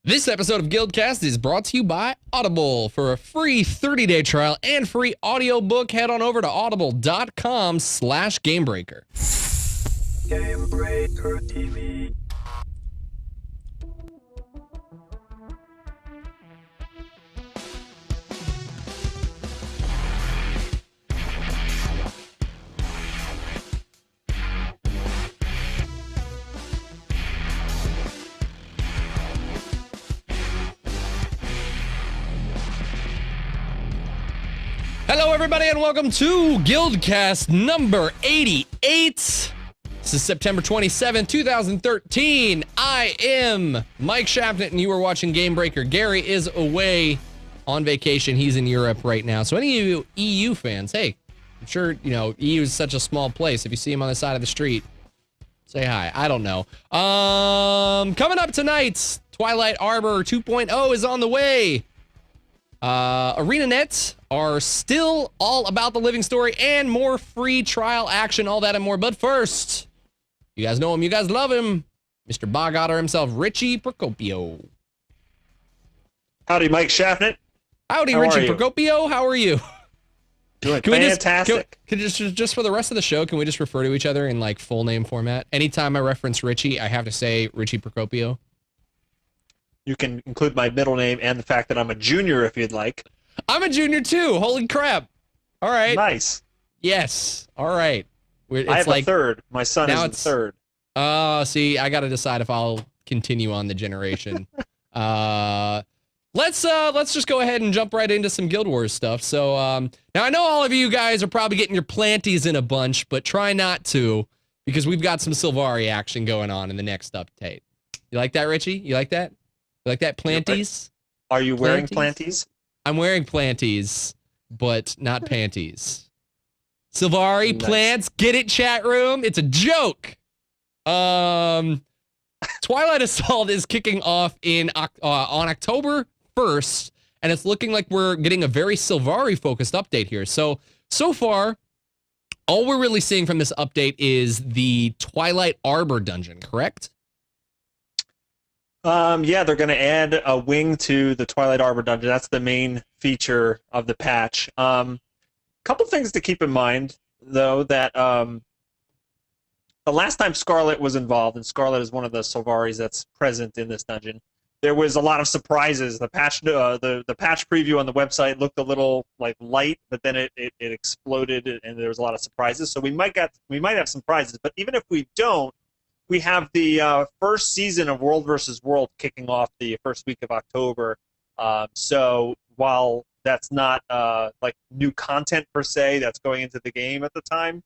This episode of GuildCast is brought to you by Audible. For a free 30-day trial and free audiobook, head on over to audible.com/GameBreaker. GameBreaker TV. Hello, everybody, and welcome to GuildCast number 88. This is September 27, 2013. I am Mike Shapnett, and you are watching GameBreaker. Gary is away on vacation. He's in Europe right now. So any of you EU fans, hey, I'm sure, you know, EU is such a small place. If you see him on the side of the street, say hi. I don't know. Coming up tonight, Twilight Arbor 2.0 is on the way. ArenaNet are still all about the living story and more free trial action, all that and more. But first, you guys know him, you guys love him, Mr. Bogotter himself, Richie Procopio. Howdy, Mike Shapnett. Howdy, Richie Procopio. How are you? Doing fantastic. Can just for the rest of the show, can we just refer to each other in like full name format? Anytime I reference Richie, I have to say Richie Procopio. You can include my middle name and the fact that I'm a junior if you'd like. I'm a junior too. Holy crap. All right. Nice. Yes. All right. I have a third. My son is the third. See, I got to decide if I'll continue on the generation. Let's just go ahead and jump right into some Guild Wars stuff. So, now I know all of you guys are probably getting your planties in a bunch, but try not to, because we've got some Sylvari action going on in the next update. You like that, Richie? You like that? You like that, planties? Are you wearing planties? I'm wearing planties, but not panties. Sylvari, Nice. plants, get it, chat room? It's a joke. Twilight Assault is kicking off on October 1st, and it's looking like we're getting a very Sylvari-focused update here. So far, all we're really seeing from this update is the Twilight Arbor dungeon, correct? Yeah, they're going to add a wing to the Twilight Arbor dungeon. That's the main feature of the patch. Couple things to keep in mind, though, that the last time Scarlet was involved, and Scarlet is one of the Sylvaris that's present in this dungeon, there was a lot of surprises. The patch, the patch preview on the website looked a little like light, but then it exploded, and there was a lot of surprises. So we might have some prizes, but even if we don't, we have the first season of World vs. World kicking off the first week of October. So while that's not like new content per se that's going into the game at the time,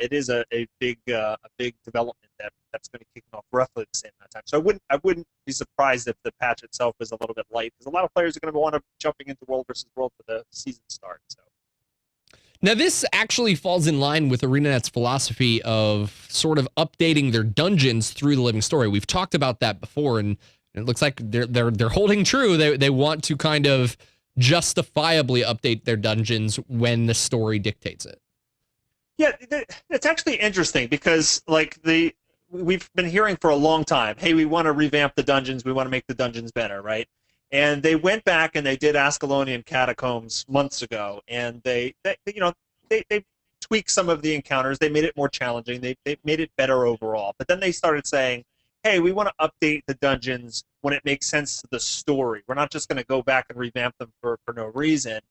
it is a big development that's going to kick off roughly the same amount of time. So I wouldn't be surprised if the patch itself is a little bit light, because a lot of players are going to want to jumping into World vs. World for the season start. So. Now, this actually falls in line with ArenaNet's philosophy of sort of updating their dungeons through the living story. We've talked about that before, and it looks like they're holding true. They want to kind of justifiably update their dungeons when the story dictates it. Yeah, it's actually interesting because like we've been hearing for a long time, hey, we want to revamp the dungeons, we want to make the dungeons better, right? And they went back and they did Ascalonian Catacombs months ago, and they tweaked some of the encounters. They made it more challenging. They made it better overall. But then they started saying, hey, we want to update the dungeons when it makes sense to the story. We're not just going to go back and revamp them for no reason.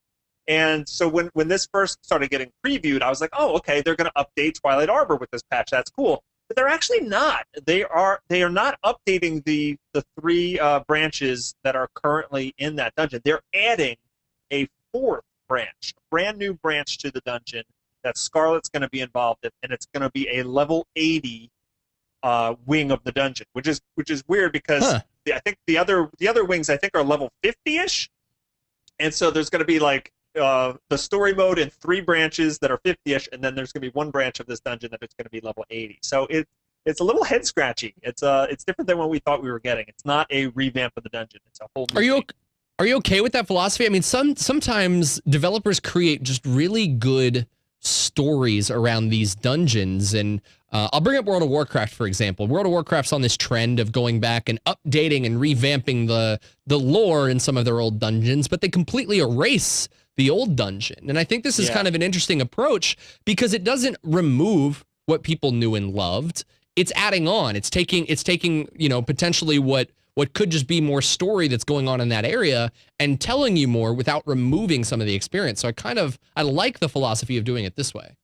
And so when this first started getting previewed, I was like, oh, okay, they're going to update Twilight Arbor with this patch. That's cool. But they're actually not. They are not updating the three branches that are currently in that dungeon. They're adding a fourth branch, a brand new branch to the dungeon that Scarlet's going to be involved in, and it's going to be a level 80 wing of the dungeon, which is weird because I think the other wings I think are level 50-ish, and so there's going to be like the story mode in 3 branches that are 50-ish, and then there's going to be one branch of this dungeon that it's going to be level 80. So it's a little head scratching. It's different than what we thought we were getting. It's not a revamp of the dungeon. It's a whole new Are you okay with that philosophy? I mean, sometimes developers create just really good stories around these dungeons. And I'll bring up World of Warcraft, for example. World of Warcraft's on this trend of going back and updating and revamping the lore in some of their old dungeons, but they completely erase the old dungeon. And I think this is kind of an interesting approach because it doesn't remove what people knew and loved. It's adding on. It's taking, you know, potentially what could just be more story that's going on in that area and telling you more without removing some of the experience. So I like the philosophy of doing it this way.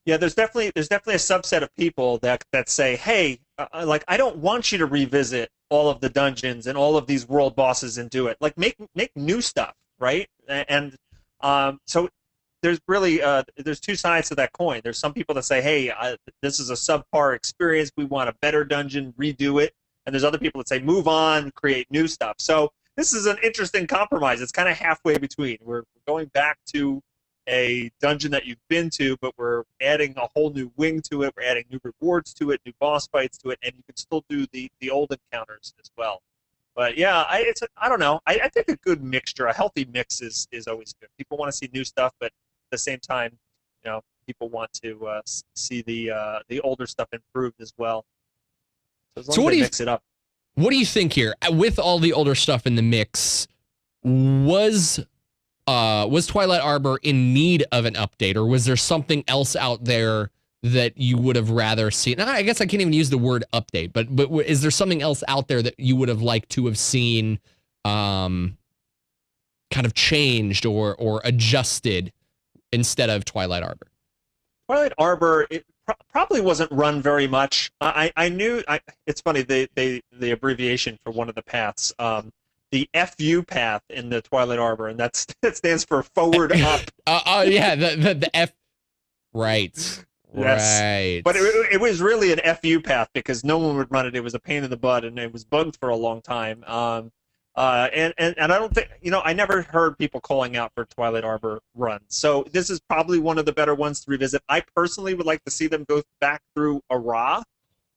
Yeah, there's definitely a subset of people that say, hey, like, I don't want you to revisit all of the dungeons and all of these world bosses and do it. Like, make new stuff, right? And so there's really there's two sides to that coin. There's some people that say, hey, this is a subpar experience. We want a better dungeon, redo it. And there's other people that say, move on, create new stuff. So this is an interesting compromise. It's kind of halfway between. We're going back to a dungeon that you've been to, but we're adding a whole new wing to it. We're adding new rewards to it, new boss fights to it, and you can still do the old encounters as well. But yeah, I don't know. I think a good mixture, a healthy mix is always good. People want to see new stuff, but at the same time, you know, people want to see the older stuff improved as well. So as long as they mix it up. What do you think here? With all the older stuff in the mix, was Twilight Arbor in need of an update, or was there something else out there that you would have rather seen? I guess I can't even use the word update, but is there something else out there that you would have liked to have seen kind of changed or adjusted instead of Twilight Arbor? Twilight Arbor, it probably wasn't run very much. I knew, it's funny, the abbreviation for one of the paths, the FU path in the Twilight Arbor, and that stands for forward up. Yeah, the F, right. Yes. Right. But it was really an FU path because no one would run it. It was a pain in the butt, and it was bugged for a long time. And I don't think, you know, I never heard people calling out for Twilight Arbor runs. So this is probably one of the better ones to revisit. I personally would like to see them go back through Ara,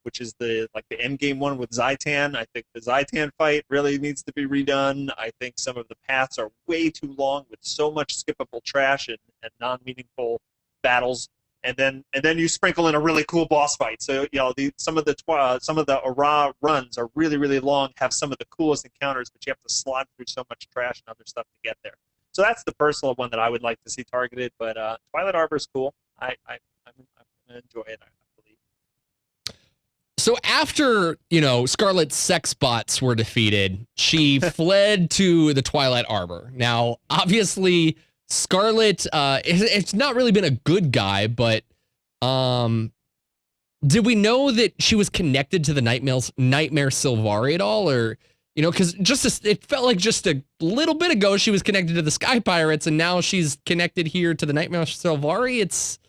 which is the end game one with Zaitan. I think the Zaitan fight really needs to be redone. I think some of the paths are way too long with so much skippable trash and non-meaningful battles. And then you sprinkle in a really cool boss fight. So, you know, some of the Ara runs are really, really long, have some of the coolest encounters, but you have to slog through so much trash and other stuff to get there. So that's the personal one that I would like to see targeted. But Twilight Arbor is cool. I'm gonna enjoy it, I believe. So after, you know, Scarlet's sex bots were defeated, she fled to the Twilight Arbor. Now, obviously, Scarlet, it's not really been a good guy, but did we know that she was connected to the Nightmare Sylvari at all? Or, you know, because it felt like just a little bit ago she was connected to the Sky Pirates, and now she's connected here to the Nightmare Sylvari. It's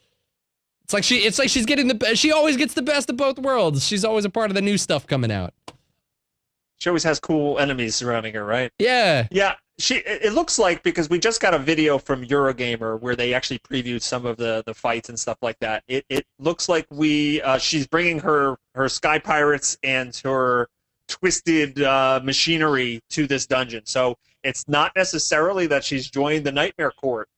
like she's getting she always gets the best of both worlds. She's always a part of the new stuff coming out. She always has cool enemies surrounding her, right? Yeah. Yeah. It looks like, because we just got a video from Eurogamer where they actually previewed some of the fights and stuff like that. It looks like she's bringing her Sky Pirates and her twisted machinery to this dungeon. So it's not necessarily that she's joined the Nightmare Court.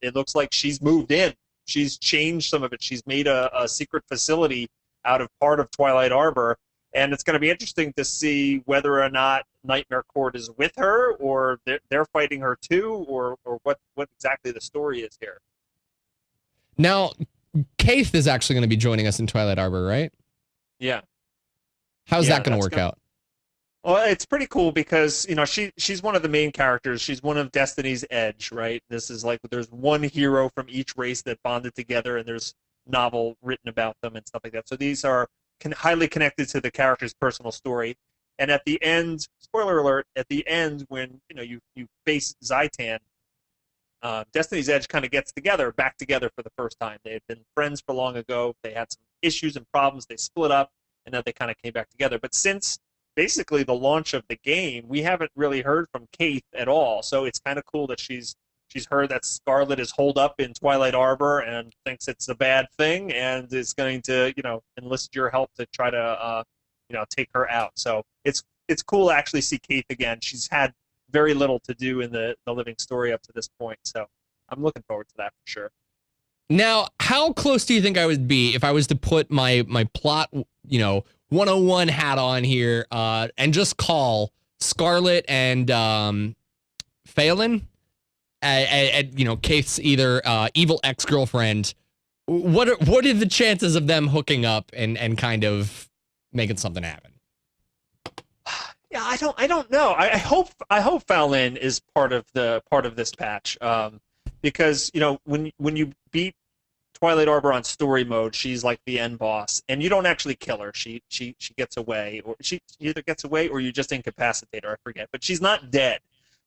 It looks like she's moved in. She's changed some of it. She's made a secret facility out of part of Twilight Arbor. And it's going to be interesting to see whether or not Nightmare Court is with her, or they're fighting her too, or what exactly the story is here. Now, Kaith is actually going to be joining us in Twilight Arbor, right? Yeah. How's that going to work out? Well, it's pretty cool because, you know, she's one of the main characters. She's one of Destiny's Edge, right? This is like, there's one hero from each race that bonded together, and there's novel written about them and stuff like that. So these are highly connected to the character's personal story. And at the end, spoiler alert, at the end when, you know, you face Zaitan, Destiny's Edge kind of gets back together for the first time. They had been friends for long ago. They had some issues and problems. They split up, and then they kind of came back together. But since basically the launch of the game, we haven't really heard from Kaith at all. So it's kind of cool that she's heard that Scarlet is holed up in Twilight Arbor and thinks it's a bad thing, and is going to, you know, enlist your help to try to, you know, take her out. So it's cool to actually see Kaith again. She's had very little to do in the living story up to this point, so I'm looking forward to that for sure. Now, how close do you think I would be if I was to put my plot, 101 hat on here, and just call Scarlet and Phelan, Kate's either evil ex-girlfriend? What are the chances of them hooking up and kind of making something happen? Yeah, I don't know. I hope Fallin is part of this patch, because when you beat Twilight Arbor on story mode, she's like the end boss, and you don't actually kill her. She gets away, or she either gets away or you just incapacitate her. I forget, but she's not dead.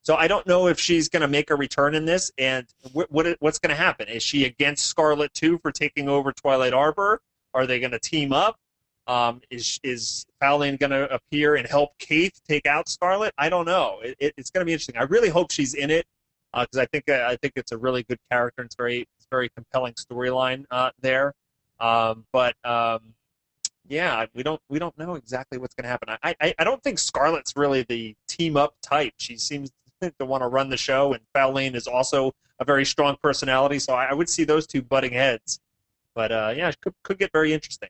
So I don't know if she's going to make a return in this, and what's going to happen? Is she against Scarlet too for taking over Twilight Arbor? Are they going to team up? Is Fallon going to appear and help Keith take out Scarlet? I don't know. It's going to be interesting. I really hope she's in it, because I think it's a really good character. And it's very compelling storyline there. Yeah, we don't know exactly what's going to happen. I don't think Scarlet's really the team up type. She seems to want to run the show, and Fallon is also a very strong personality. So I would see those two butting heads. But yeah, it could get very interesting.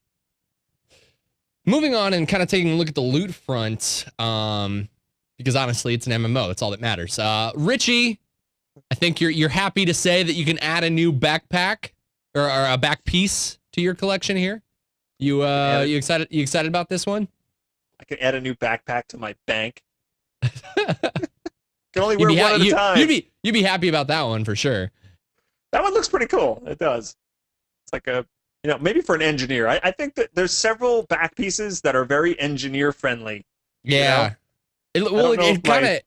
Moving on and kind of taking a look at the loot front, because honestly, it's an MMO. That's all that matters. Richie, I think you're happy to say that you can add a new backpack or a back piece to your collection here. You excited? You excited about this one? I can add a new backpack to my bank. Can only wear one at a time. You'd be happy about that one for sure. That one looks pretty cool. It does. It's like a, maybe for an engineer. I think that there's several back pieces that are very engineer friendly. Yeah. It kind of.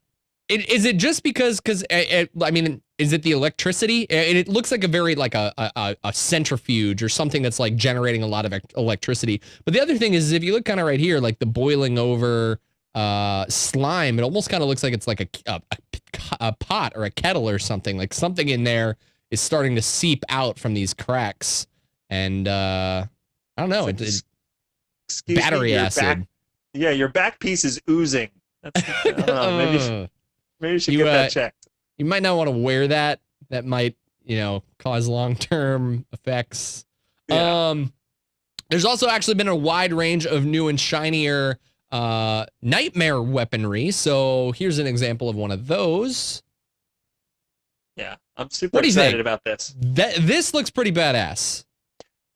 Is it just because I mean, is it the electricity? It looks like a very like a centrifuge or something that's like generating a lot of electricity. But the other thing is, if you look kind of right here, like the boiling over slime, it almost kind of looks like it's like a pot or a kettle or something. Like something in there is starting to seep out from these cracks. And I don't know, it's battery acid. Your back piece is oozing. That's, I don't know, maybe you should get that checked. You might not want to wear that. That might, cause long-term effects. Yeah. There's also actually been a wide range of new and shinier nightmare weaponry. So here's an example of one of those. Yeah, I'm super excited about this. This looks pretty badass.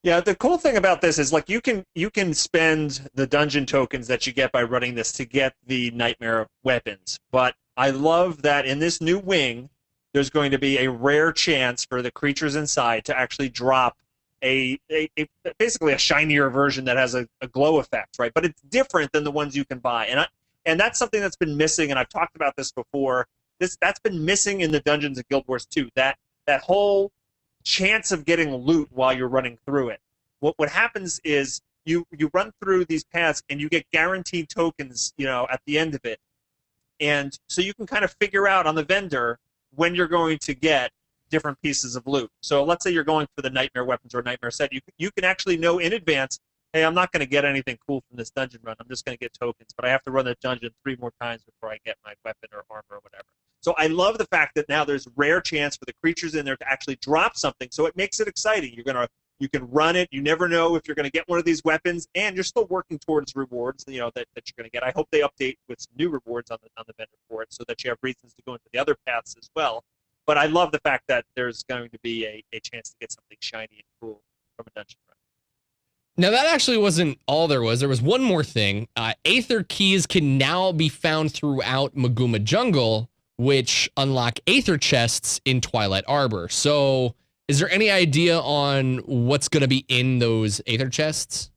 Yeah, the cool thing about this is like you can spend the dungeon tokens that you get by running this to get the nightmare weapons. But I love that in this new wing, there's going to be a rare chance for the creatures inside to actually drop basically a shinier version that has a glow effect, right? But it's different than the ones you can buy, and that's something that's been missing. And I've talked about this before. That's been missing in the dungeons of Guild Wars 2. That whole chance of getting loot while you're running through it. What happens is you run through these paths and you get guaranteed tokens, at the end of it. And so you can kind of figure out on the vendor when you're going to get different pieces of loot. So let's say you're going for the nightmare weapons or nightmare set. You can actually know in advance, hey, I'm not going to get anything cool from this dungeon run. I'm just going to get tokens, but I have to run the dungeon 3 more times before I get my weapon or armor or whatever. So I love the fact that now there's rare chance for the creatures in there to actually drop something. So it makes it exciting. You can run it. You never know if you're going to get one of these weapons, and you're still working towards rewards, that you're going to get. I hope they update with some new rewards on the vendor for it, so that you have reasons to go into the other paths as well. But I love the fact that there's going to be a chance to get something shiny and cool from a dungeon run. Now, that actually wasn't all there was. There was one more thing. Aether keys can now be found throughout Maguma Jungle, which unlock Aether chests in Twilight Arbor. So is there any idea on what's going to be in those Aether chests?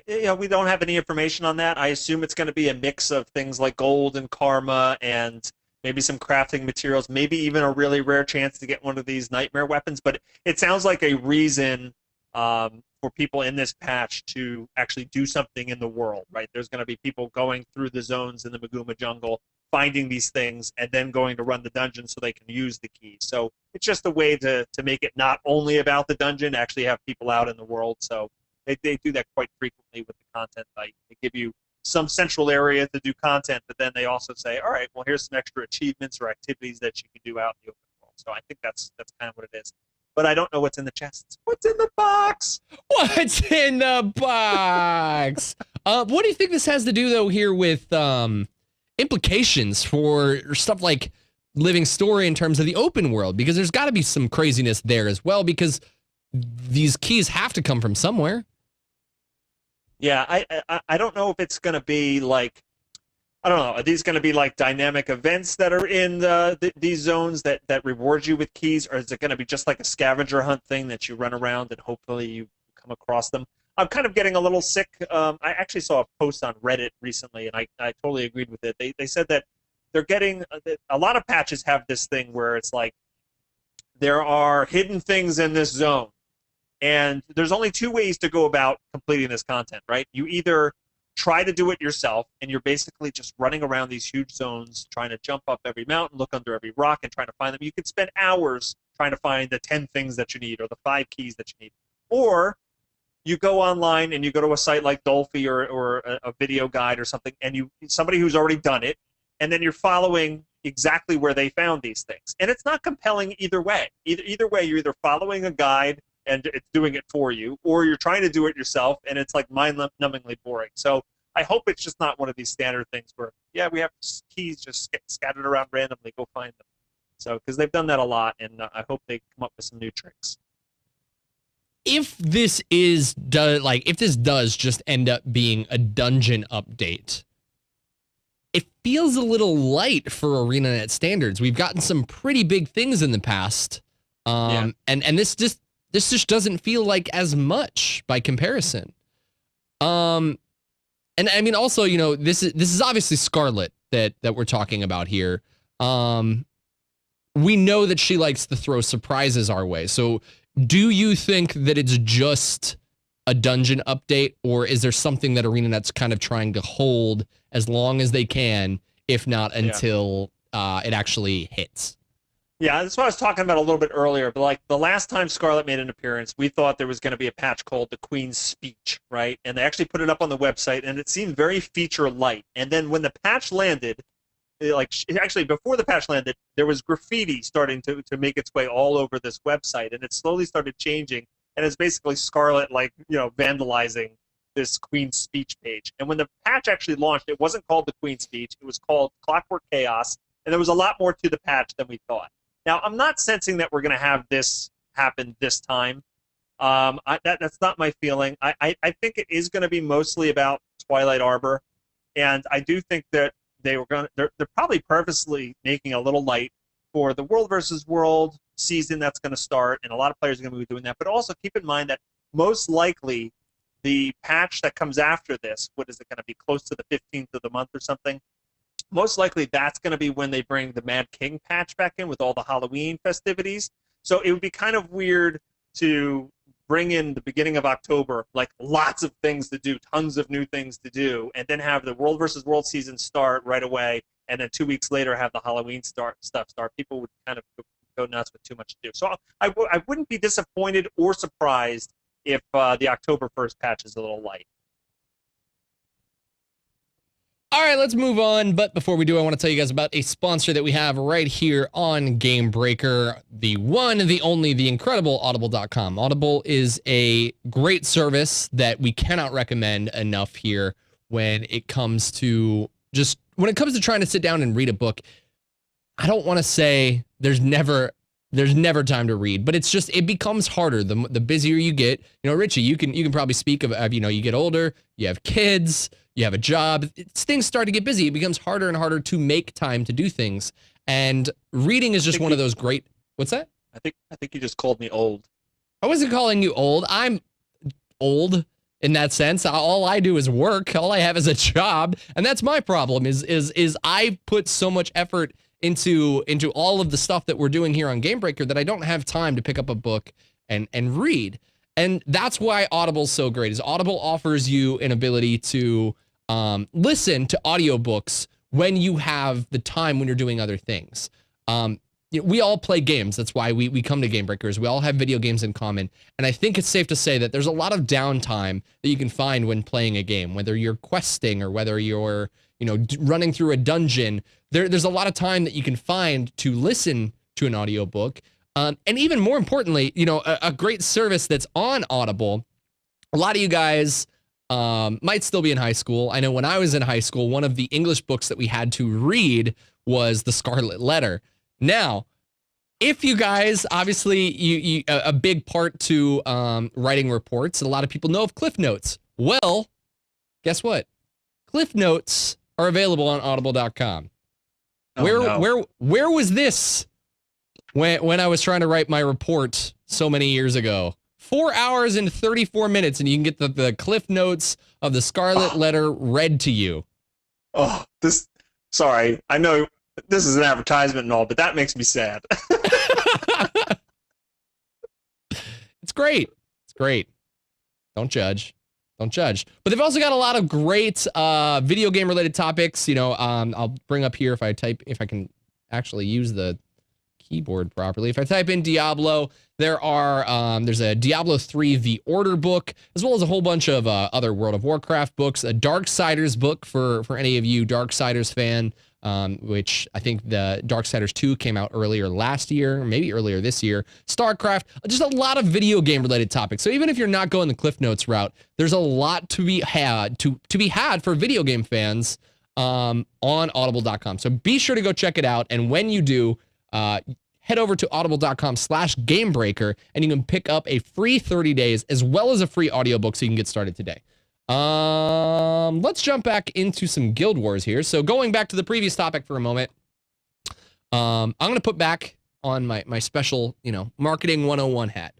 We don't have any information on that. I assume it's going to be a mix of things like gold and karma and maybe some crafting materials, maybe even a really rare chance to get one of these nightmare weapons. But it sounds like a reason for people in this patch to actually do something in the world, right? There's going to be people going through the zones in the Maguma Jungle, finding these things, and then going to run the dungeon so they can use the keys. So it's just a way to make it not only about the dungeon, actually have people out in the world. So they do that quite frequently with the content site. They give you some central area to do content, but then they also say, all right, well, here's some extra achievements or activities that you can do out in the open world. So I think that's kind of what it is. but I don't know what's in the chests. What's in the box? What's in the box? What do you think this has to do, though, here with implications for stuff like Living Story in terms of the open world? Because there's got to be some craziness there as well, because these keys have to come from somewhere. Yeah, I don't know if it's going to be like, I don't know, are these going to be like dynamic events that are in these zones that reward you with keys, or is it going to be just like a scavenger hunt thing that you run around and hopefully you come across them? I'm kind of getting a little sick. I actually saw a post on Reddit recently, and I totally agreed with it. They said that they're getting, a lot of patches have this thing where it's like, there are hidden things in this zone, and there's only two ways to go about completing this content, right? You either try to do it yourself, and you're basically just running around these huge zones, trying to jump up every mountain, look under every rock, and trying to find them. You could spend hours trying to find the 10 things that you need, or the 5 keys that you need. Or you go online and you go to a site like Dolphy or a video guide or something, and somebody who's already done it, and then you're following exactly where they found these things. And it's not compelling either way. Either way, you're either following a guide and it's doing it for you, or you're trying to do it yourself, and it's like mind-numbingly boring. So I hope it's just not one of these standard things where, yeah, we have keys just scattered around randomly, go find them. So, because they've done that a lot, and I hope they come up with some new tricks. If this does just end up being a dungeon update, it feels a little light for ArenaNet standards. We've gotten some pretty big things in the past, and this just doesn't feel like as much by comparison. And I mean, also, you know, this is obviously Scarlet that we're talking about here. We know that she likes to throw surprises our way. So, do you think that it's just a dungeon update, or is there something that ArenaNet's kind of trying to hold as long as they can, if not until it actually hits? Yeah, that's what I was talking about a little bit earlier. But like the last time Scarlet made an appearance, we thought there was going to be a patch called the Queen's Speech, right? And they actually put it up on the website, and it seemed very feature light. And then when the patch landed, actually before the patch landed, there was graffiti starting to make its way all over this website, and it slowly started changing. And it's basically Scarlet, like, you know, vandalizing this Queen's Speech page. And when the patch actually launched, it wasn't called the Queen's Speech. It was called Clockwork Chaos, and there was a lot more to the patch than we thought. Now, I'm not sensing that we're going to have this happen this time. That's not my feeling. I think it is going to be mostly about Twilight Arbor, and I do think that they're probably purposely making a little light for the World versus World season that's going to start, and a lot of players are going to be doing that. But also keep in mind that most likely the patch that comes after this, what is it going to be, close to the 15th of the month or something? Most likely that's going to be when they bring the Mad King patch back in with all the Halloween festivities. So it would be kind of weird to bring in the beginning of October, like lots of things to do, tons of new things to do, and then have the World versus World season start right away, and then 2 weeks later have the Halloween stuff start. People would kind of go nuts with too much to do. So I wouldn't be disappointed or surprised if the October 1st patch is a little light. All right, let's move on. But before we do, I want to tell you guys about a sponsor that we have right here on GameBreaker, the one, the only, the incredible Audible.com. Audible is a great service that we cannot recommend enough here when it comes to trying to sit down and read a book. I don't want to say there's never time to read, but it becomes harder the busier you get. You know, Richie, you can probably speak of, you know, you get older, you have kids, you have a job, things start to get busy. It becomes harder and harder to make time to do things. And reading is just one of those great, what's that? I think you just called me old. I wasn't calling you old. I'm old in that sense. All I do is work. All I have is a job. And that's my problem is I put so much effort into all of the stuff that we're doing here on GameBreaker that I don't have time to pick up a book and read. And that's why Audible's so great, is Audible offers you an ability to listen to audiobooks when you have the time, when you're doing other things. You know, we all play games. That's why we come to GameBreakers. We all have video games in common. And I think it's safe to say that there's a lot of downtime that you can find when playing a game, whether you're questing or whether you're, you know, running through a dungeon. There's a lot of time that you can find to listen to an audiobook. And even more importantly, you know, a great service that's on Audible. A lot of you guys might still be in high school. I know when I was in high school, one of the English books that we had to read was The Scarlet Letter. Now, if you guys, obviously, a big part to writing reports, a lot of people know of Cliff Notes. Well, guess what? Cliff Notes are available on audible.com. Where was this when I was trying to write my report so many years ago? 4 hours and 34 minutes, and you can get the Cliff Notes of The Scarlet Letter read to you. Oh, sorry. I know this is an advertisement and all, but that makes me sad. It's great. It's great. Don't judge. Don't judge. But they've also got a lot of great video game related topics. You know, I'll bring up here if I can actually use the keyboard properly. If I type in Diablo, there's a Diablo 3 The Order book, as well as a whole bunch of other World of Warcraft books, a Darksiders book for any of you Darksiders fan, which I think the Darksiders 2 came out earlier last year, maybe earlier this year. StarCraft, just a lot of video game related topics. So even if you're not going the Cliff Notes route, there's a lot to be had for video game fans on audible.com. So be sure to go check it out. And when you do, head over to audible.com/GameBreaker and you can pick up a free 30 days as well as a free audiobook so you can get started today. Let's jump back into some Guild Wars here. So going back to the previous topic for a moment, I'm going to put back on my special, marketing 101 hat.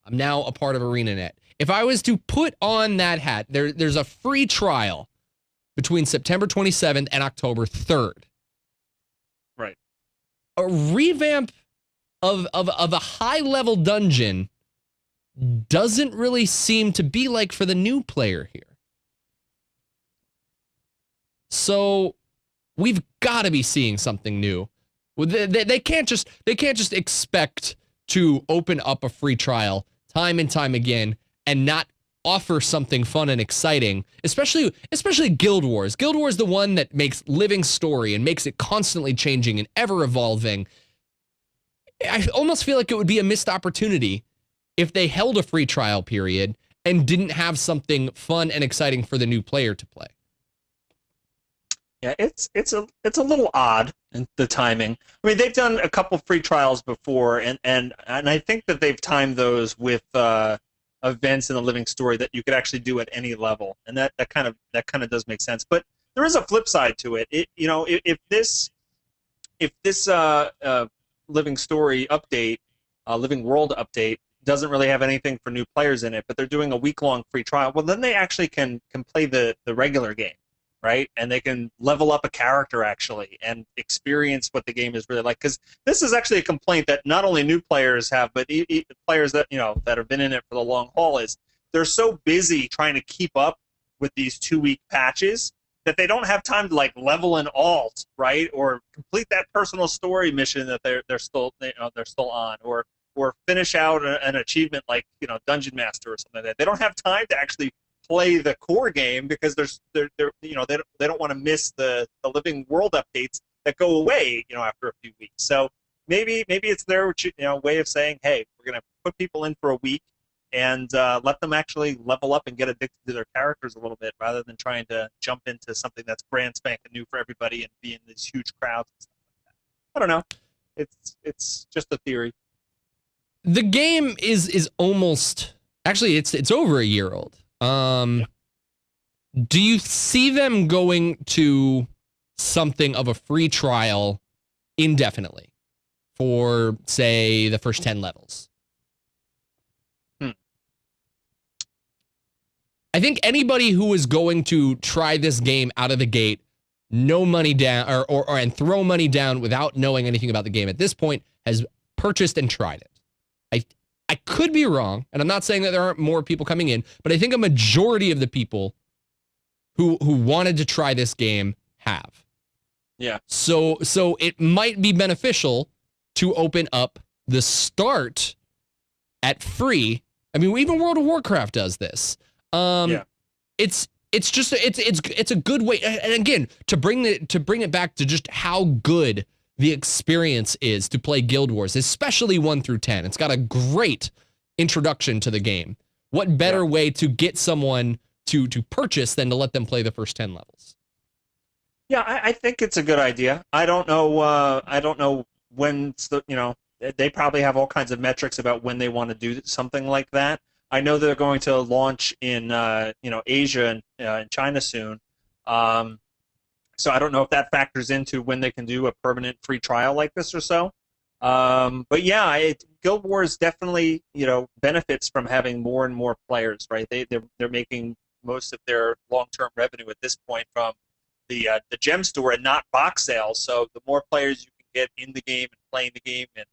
I'm now a part of ArenaNet. If I was to put on that hat, there's a free trial between September 27th and October 3rd. Right. A revamp of a high-level dungeon doesn't really seem to be like for the new player here. So we've got to be seeing something new. They can't just expect to open up a free trial time and time again and not offer something fun and exciting, especially Guild Wars. Guild Wars is the one that makes living story and makes it constantly changing and ever evolving. I almost feel like it would be a missed opportunity if they held a free trial period and didn't have something fun and exciting for the new player to play. Yeah, it's a little odd in the timing. I mean, they've done a couple free trials before, and I think that they've timed those with events in the living story that you could actually do at any level, and that kind of does make sense. But there is a flip side to it. If this living story update, living world update, doesn't really have anything for new players in it, but they're doing a week-long free trial, well, then they actually can play the regular game, right? And they can level up a character, actually, and experience what the game is really like. Because this is actually a complaint that not only new players have, but players that that have been in it for the long haul, is they're so busy trying to keep up with these 2-week patches that they don't have time to level an alt, right, or complete that personal story mission that they're still on, or finish out an achievement like Dungeon Master or something like that. They don't have time to actually play the core game because they don't want to miss the living world updates that go away after a few weeks. So maybe it's their way of saying, hey, we're gonna put people in for a week and let them actually level up and get addicted to their characters a little bit, rather than trying to jump into something that's brand spanking new for everybody and be in these huge crowds and stuff like that. I don't know. It's just a theory. The game is almost, actually it's over a year old. Do you see them going to something of a free trial indefinitely for, say, the first 10 levels? I think anybody who is going to try this game out of the gate, no money down, and throw money down without knowing anything about the game at this point, has purchased and tried it. I could be wrong, and I'm not saying that there aren't more people coming in, but I think a majority of the people who wanted to try this game have. Yeah. So it might be beneficial to open up the start at free. I mean, even World of Warcraft does this. Yeah. It's a good way, and again, to bring it back to just how good the experience is to play Guild Wars, especially 1 through 10. It's got a great introduction to the game. What better way to get someone to purchase than to let them play the first 10 levels? Yeah, I think it's a good idea. I don't know when they probably have all kinds of metrics about when they want to do something like that. I know they're going to launch in Asia and China soon. So I don't know if that factors into when they can do a permanent free trial like this or so. But yeah, Guild Wars definitely benefits from having more and more players, right? They're making most of their long-term revenue at this point from the gem store and not box sales. So the more players you can get in the game and playing the game and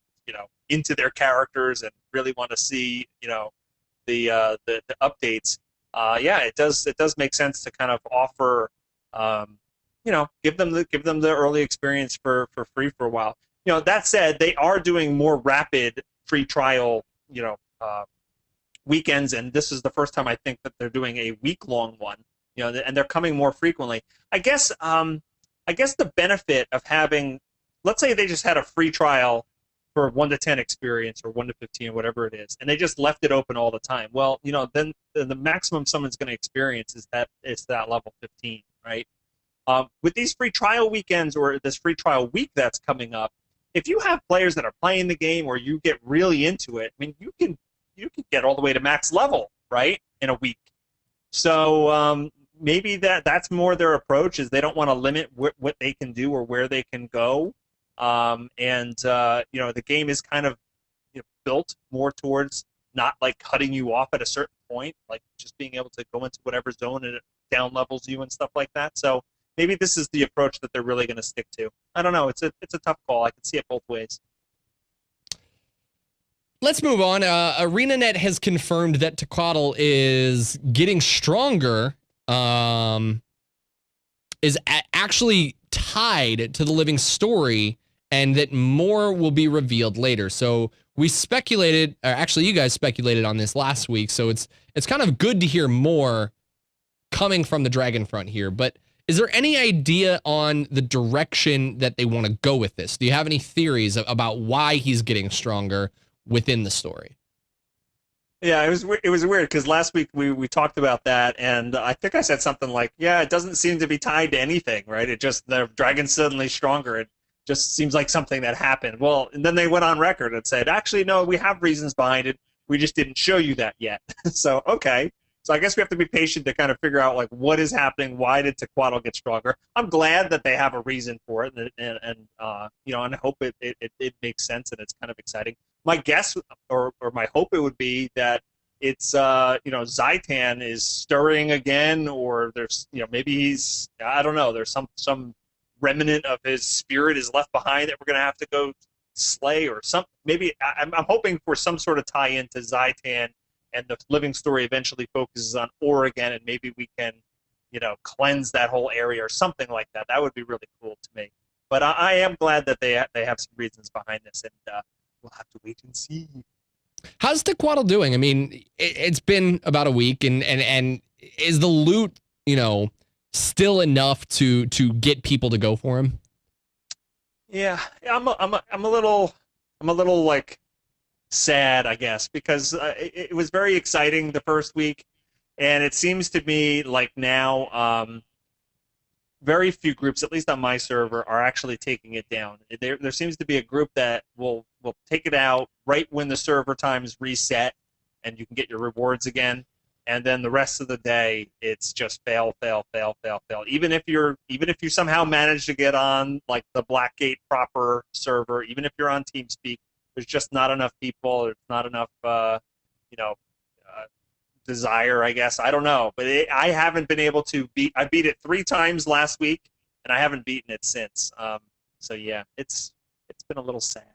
into their characters and really want to see the updates. Yeah, it does make sense to kind of offer. Give them the early experience for free for a while. That said, they are doing more rapid free trial, weekends, and this is the first time I think that they're doing a week-long one. And they're coming more frequently. I guess the benefit of having, let's say they just had a free trial for 1 to 10 experience or 1 to 15, whatever it is, and they just left it open all the time. Well, then the maximum someone's going to experience is that level 15, right? With these free trial weekends or this free trial week that's coming up, if you have players that are playing the game or you get really into it, I mean, you can get all the way to max level, right, in a week. So maybe that's more their approach, is they don't want to limit what they can do or where they can go. The game is kind of built more towards not like cutting you off at a certain point, like just being able to go into whatever zone and it down levels you and stuff like that. So maybe this is the approach that they're really going to stick to. I don't know. It's a tough call. I can see it both ways. Let's move on. ArenaNet has confirmed that Tequatl is getting stronger. Is actually tied to the living story, and that more will be revealed later. So we speculated, or actually you guys speculated on this last week, so it's kind of good to hear more coming from the Dragonfront here. But is there any idea on the direction that they want to go with this? Do you have any theories about why he's getting stronger within the story? Yeah, it was weird because last week we talked about that, and I think I said something like, yeah, it doesn't seem to be tied to anything, right? It just, the dragon's suddenly stronger. It just seems like something that happened. Well, and then they went on record and said, actually, no, we have reasons behind it. We just didn't show you that yet. So, okay. So I guess we have to be patient to kind of figure out like what is happening. Why did Tequatl get stronger? I'm glad that they have a reason for it, and I hope it makes sense and it's kind of exciting. My guess or my hope it would be that it's Zaitan is stirring again, or there's maybe he's, I don't know, there's some remnant of his spirit is left behind that we're gonna have to go slay, or some, maybe I'm hoping for some sort of tie-in to Zaitan. And the living story eventually focuses on Oregon, and maybe we can, cleanse that whole area or something like that. That would be really cool to me. But I am glad that they have some reasons behind this, and we'll have to wait and see. How's Tequatl doing? I mean, it's been about a week, and is the loot, still enough to get people to go for him? Yeah, I'm a little like sad, I guess, because it was very exciting the first week, and it seems to me like now very few groups, at least on my server, are actually taking it down. There seems to be a group that will take it out right when the server times reset and you can get your rewards again, and then the rest of the day it's just fail. Even if you somehow manage to get on like the Blackgate proper server, even if you're on TeamSpeak, there's just not enough people. There's not enough, desire, I guess. I don't know. But I haven't been able to beat. I beat it 3 times last week, and I haven't beaten it since. So yeah, it's been a little sad.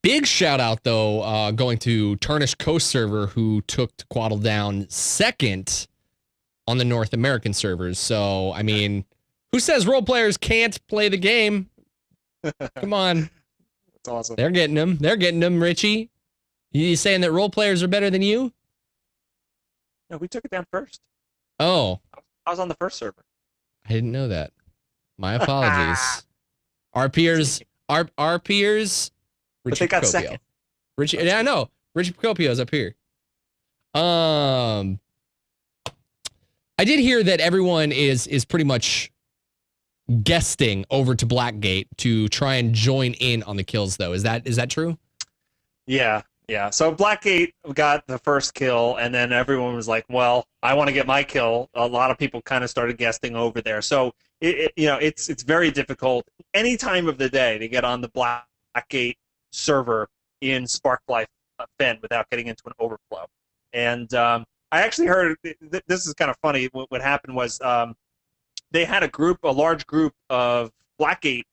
Big shout out though, going to Tarnished Coast server, who took Tequatl down second on the North American servers. So I mean, who says role players can't play the game? Come on. That's awesome. They're getting them, Richie. You saying that role players are better than you? No, we took it down first. Oh. I was on the first server. I didn't know that. My apologies. Our peers, our peers, But Richie they got Procopio. second. Richie, yeah, I know. Richie Procopio's up here. I did hear that everyone is pretty much guesting over to Blackgate to try and join in on the kills, though. Is that true? Yeah, yeah. So Blackgate got the first kill, and then everyone was like, "Well, I want to get my kill." A lot of people kind of started guesting over there. So it's very difficult any time of the day to get on the Blackgate server in Sparkfly Fen without getting into an overflow. And I actually heard this is kind of funny. What happened was they had a large group of Blackgate,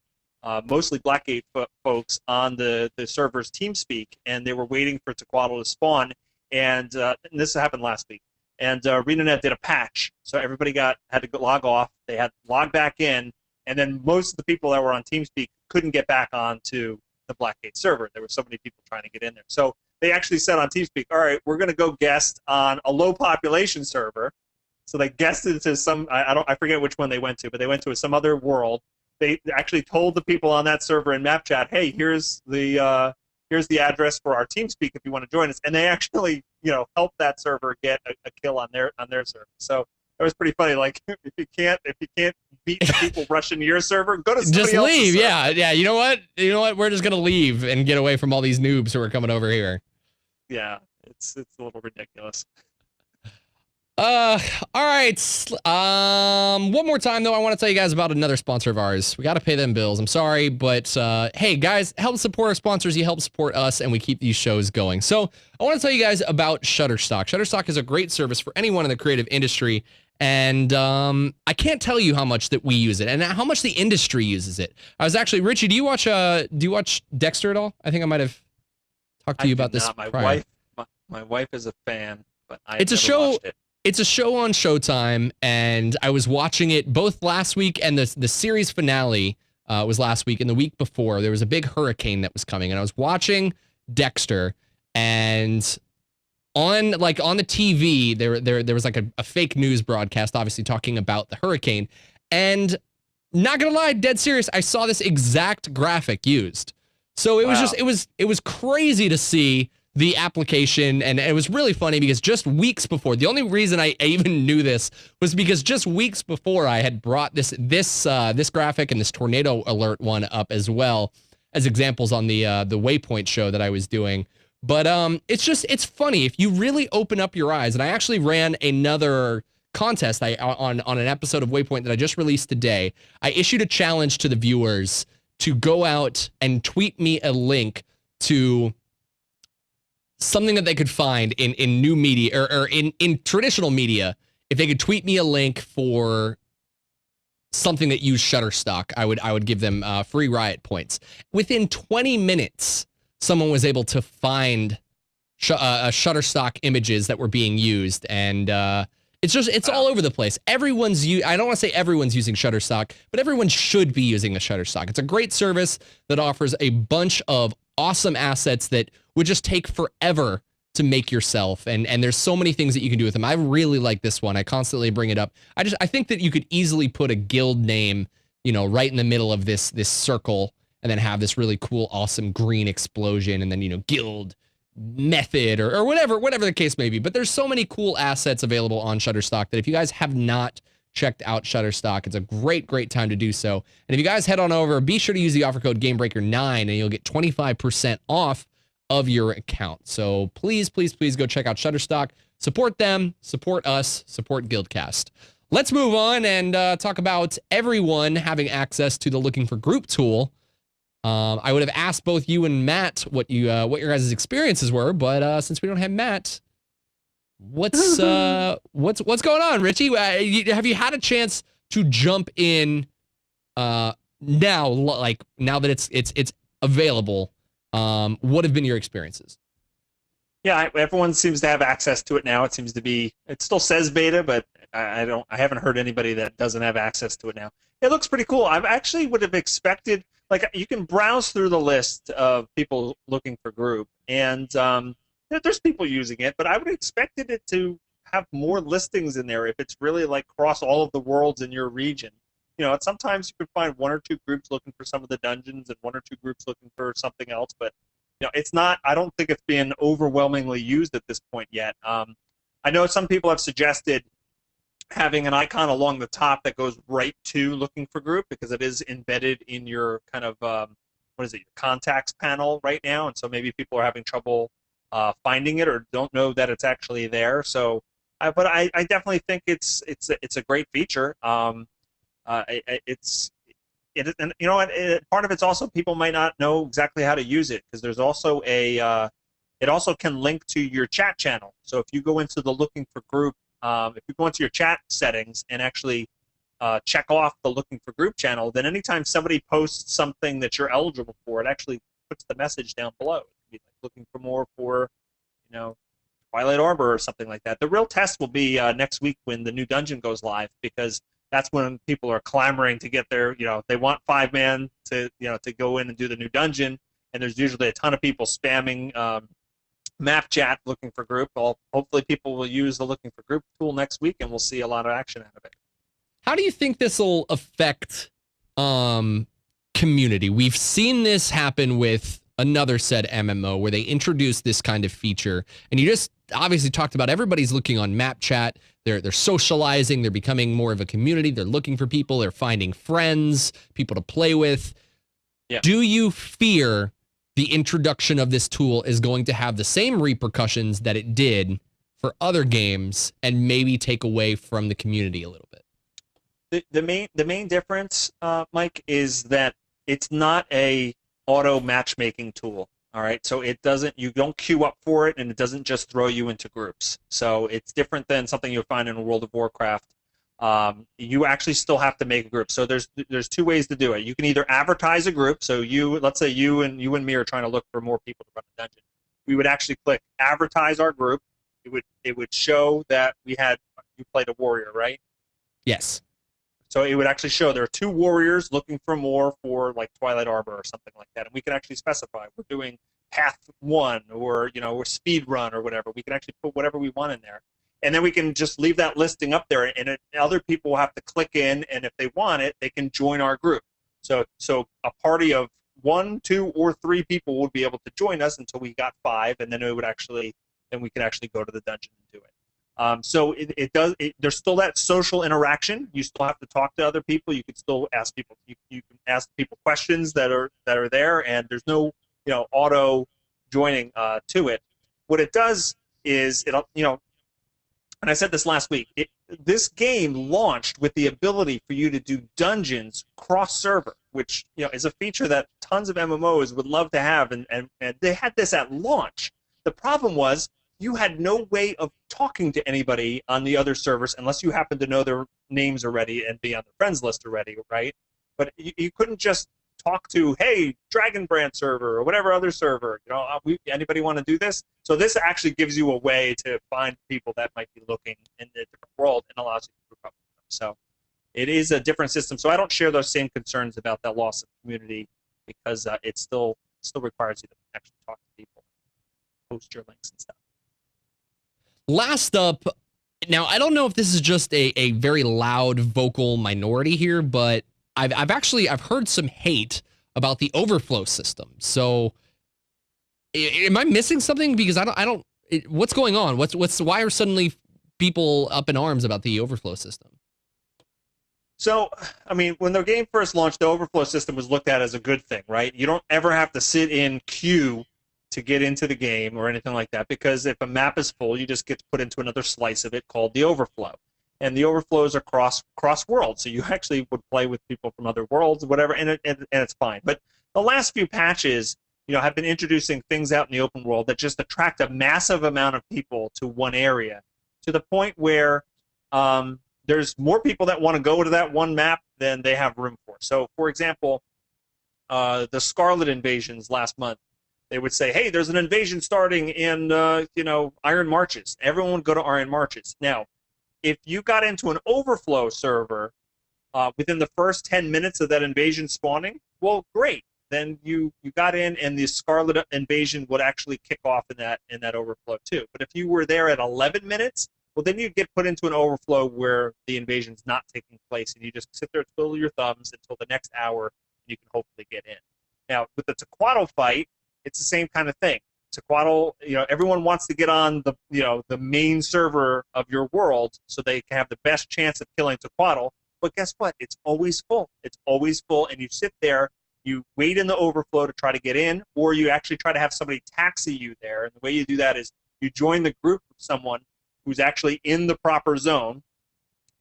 mostly Blackgate folks on the server's TeamSpeak, and they were waiting for Tequatl to spawn. And this happened last week. And ArenaNet did a patch, so everybody had to log off. They had to log back in, and then most of the people that were on TeamSpeak couldn't get back onto the Blackgate server. There were so many people trying to get in there. So they actually said on TeamSpeak, all right, we're going to go guest on a low population server. So they guested to some, I forget which one they went to, but they went to some other world. They actually told the people on that server in map chat, hey, here's the address for our TeamSpeak if you want to join us. And they actually, helped that server get a kill on their server. So it was pretty funny. Like if you can't beat the people rushing your server, go to somebody else's just leave. server. Yeah. You know what? We're just gonna leave and get away from all these noobs who are coming over here. Yeah, it's a little ridiculous. All right. One more time though, I want to tell you guys about another sponsor of ours. We got to pay them bills. I'm sorry, but hey guys, help support our sponsors. You help support us, and we keep these shows going. So I want to tell you guys about Shutterstock. Shutterstock is a great service for anyone in the creative industry, and I can't tell you how much that we use it and how much the industry uses it. I was actually, Richie, do you watch Dexter at all? I think I might have talked to you about this. My wife is a fan, but It's a show. Watched it. It's a show on Showtime, and I was watching it both last week, and the series finale was last week. And the week before, there was a big hurricane that was coming, and I was watching Dexter, and on the TV, there was like a fake news broadcast, obviously talking about the hurricane. And not gonna lie, dead serious, I saw this exact graphic used. So it was just it was crazy to see the application, and it was really funny because just weeks before, the only reason I even knew this was because just weeks before I had brought this graphic and this tornado alert one up as well as examples on the Waypoint show that I was doing. But it's funny if you really open up your eyes. And I actually ran another contest on an episode of Waypoint that I just released today. I issued a challenge to the viewers to go out and tweet me a link to something that they could find in new media or in traditional media. If they could tweet me a link for something that used Shutterstock, I would give them free Riot points. Within 20 minutes, someone was able to find Shutterstock images that were being used, and it's all over the place. I don't want to say everyone's using Shutterstock, but everyone should be using a Shutterstock. It's a great service that offers a bunch of awesome assets that would just take forever to make yourself, and there's so many things that you can do with them. I really like this one. I constantly bring it up. I think that you could easily put a guild name, right in the middle of this circle, and then have this really cool, awesome green explosion, and then guild method or whatever the case may be. But there's so many cool assets available on Shutterstock that if you guys have not checked out Shutterstock, it's a great time to do so. And if you guys head on over, be sure to use the offer code GameBreaker9 and you'll get 25% off of your account. So please go check out Shutterstock. Support them, support us, support GuildCast. Let's move on and talk about everyone having access to the Looking for Group tool. I would have asked both you and Matt what your guys' experiences were, but since we don't have Matt, what's going on, Richie? Have you had a chance to jump in now that it's available? What have been your experiences? Yeah, everyone seems to have access to it now. It still says beta, but I haven't heard anybody that doesn't have access to it now. It looks pretty cool. I actually would have expected, you can browse through the list of people looking for group, and there's people using it, but I would have expected it to have more listings in there if it's really across all of the worlds in your region. sometimes you can find one or two groups looking for some of the dungeons and one or two groups looking for something else, but it's not. I don't think it's been overwhelmingly used at this point yet. I know some people have suggested having an icon along the top that goes right to looking for group, because it is embedded in your kind of your contacts panel right now, and so maybe people are having trouble finding it or don't know that it's actually there. So, but I definitely think it's a great feature. And you know what? Part of it's also people might not know exactly how to use it, because there's also it also can link to your chat channel. So if you go into the looking for group, if you go into your chat settings and actually check off the looking for group channel, then anytime somebody posts something that you're eligible for, it actually puts the message down below. It could be like looking for more for, Twilight Arbor or something like that. The real test will be next week when the new dungeon goes live, because that's when people are clamoring to get their, they want 5-man to go in and do the new dungeon, and there's usually a ton of people spamming map chat looking for group. Well, hopefully people will use the looking for group tool next week, and we'll see a lot of action out of it. How do you think this will affect community? We've seen this happen with another said MMO where they introduced this kind of feature, and you just obviously talked about everybody's looking on map chat. They're socializing. They're becoming more of a community. They're looking for people. They're finding friends, people to play with. Yeah. Do you fear the introduction of this tool is going to have the same repercussions that it did for other games and maybe take away from the community a little bit? The main difference, Mike, is that it's not a auto matchmaking tool. All right, so you don't queue up for it, and it doesn't just throw you into groups. So it's different than something you'll find in World of Warcraft. You actually still have to make a group. So there's two ways to do it. You can either advertise a group. So let's say you and me are trying to look for more people to run the dungeon. We would actually click advertise our group. It would show that you played a warrior, right? Yes. So it would actually show there are 2 warriors looking for more for like Twilight Arbor or something like that, and we can actually specify we're doing Path 1 or or Speed Run or whatever. We can actually put whatever we want in there, and then we can just leave that listing up there, and other people will have to click in, and if they want it, they can join our group. So a party of 1, 2, or 3 people would be able to join us until we got 5, and then we could actually go to the dungeon and do it. So there's still that social interaction. You still have to talk to other people. You can still ask people. You can ask people questions that are there, and there's no auto joining to it. What it does is and I said this last week. This game launched with the ability for you to do dungeons cross server, which is a feature that tons of MMOs would love to have, and they had this at launch. The problem was, you had no way of talking to anybody on the other servers unless you happened to know their names already and be on the friends list already, right? But you couldn't just talk to, hey, Dragonbrand server or whatever other server. Anybody want to do this? So this actually gives you a way to find people that might be looking in a different world and allows you to group up with them. So it is a different system. So I don't share those same concerns about that loss of community, because it still requires you to actually talk to people, post your links and stuff. Last up, now I don't know if this is just a very loud vocal minority here, but I've heard some hate about the overflow system. So am I missing something? Because what's going on? Why are suddenly people up in arms about the overflow system? So, I mean, when the game first launched, the overflow system was looked at as a good thing, right? You don't ever have to sit in queue to get into the game or anything like that, because if a map is full, you just get put into another slice of it called the overflow. And the overflows are cross world, so you actually would play with people from other worlds, whatever, and it's fine. But the last few patches, have been introducing things out in the open world that just attract a massive amount of people to one area, to the point where there's more people that want to go to that one map than they have room for. So, for example, the Scarlet invasions last month, they would say, hey, there's an invasion starting in, Iron Marches. Everyone would go to Iron Marches. Now, if you got into an overflow server within the first 10 minutes of that invasion spawning, well, great. Then you got in, and the Scarlet invasion would actually kick off in that overflow too. But if you were there at 11 minutes, Well, then you get put into an overflow where the invasion's not taking place, and you just sit there, twiddle your thumbs until the next hour, and you can hopefully get in. Now, with the Tequatl fight, it's the same kind of thing. Tequatl, everyone wants to get on the main server of your world so they can have the best chance of killing Tequatl. But guess what? It's always full. It's always full, and you sit there, you wait in the overflow to try to get in, or you actually try to have somebody taxi you there. And the way you do that is you join the group with someone who's actually in the proper zone,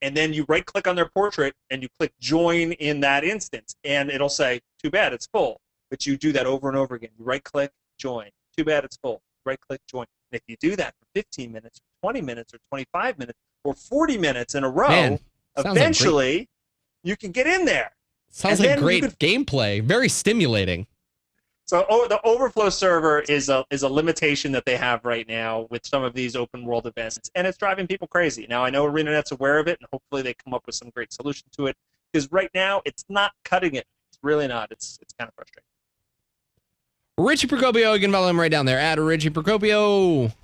and then you right-click on their portrait and you click join in that instance, and it'll say, too bad, it's full. But you do that over and over again. You right-click, join. Too bad, it's full. Right-click, join. And if you do that for 15 minutes, or 20 minutes, or 25 minutes, or 40 minutes in a row, Man, eventually you can get in there. Sounds like great gameplay. Very stimulating. So the overflow server is a limitation that they have right now with some of these open world events, and it's driving people crazy. Now, I know ArenaNet's aware of it, and hopefully they come up with some great solution to it, because right now it's not cutting it. It's really not. It's kind of frustrating. Richie Procopio, you can follow him right down there at Richie Procopio.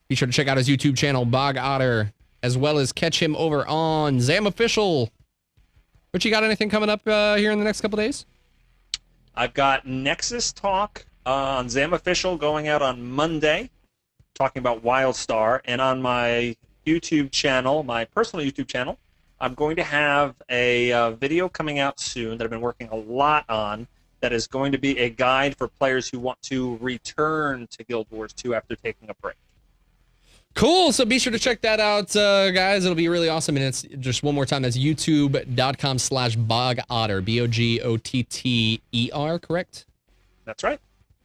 Be sure to check out his YouTube channel, Bog Otter, as well as catch him over on Zam Official. Richie, got anything coming up here in the next couple days? I've got Nexus Talk on Zam Official going out on Monday, talking about WildStar, and on my YouTube channel, my personal YouTube channel, I'm going to have a video coming out soon that I've been working a lot on that is going to be a guide for players who want to return to Guild Wars 2 after taking a break. Cool. So be sure to check that out, guys. It'll be really awesome. And it's just one more time. That's youtube.com/bogotter. BOGOTTER, correct? That's right.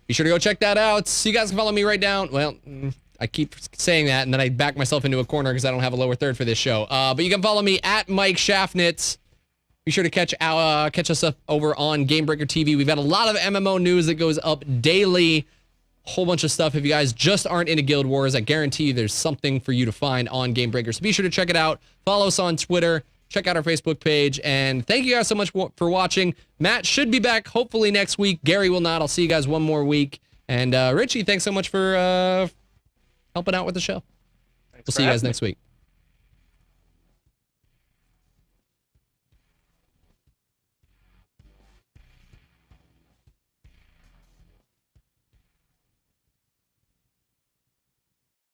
Be sure to go check that out. So you guys can follow me right down. Well, I keep saying that, and then I back myself into a corner because I don't have a lower third for this show. But you can follow me at Mike Schaffnitz. Be sure to catch us up over on GameBreaker TV. We've got a lot of MMO news that goes up daily. Whole bunch of stuff. If you guys just aren't into Guild Wars, I guarantee you there's something for you to find on GameBreaker. So be sure to check it out. Follow us on Twitter. Check out our Facebook page. And thank you guys so much for watching. Matt should be back hopefully next week. Gary will not. I'll see you guys one more week. And Richie, thanks so much for helping out with the show. We'll see you guys next week.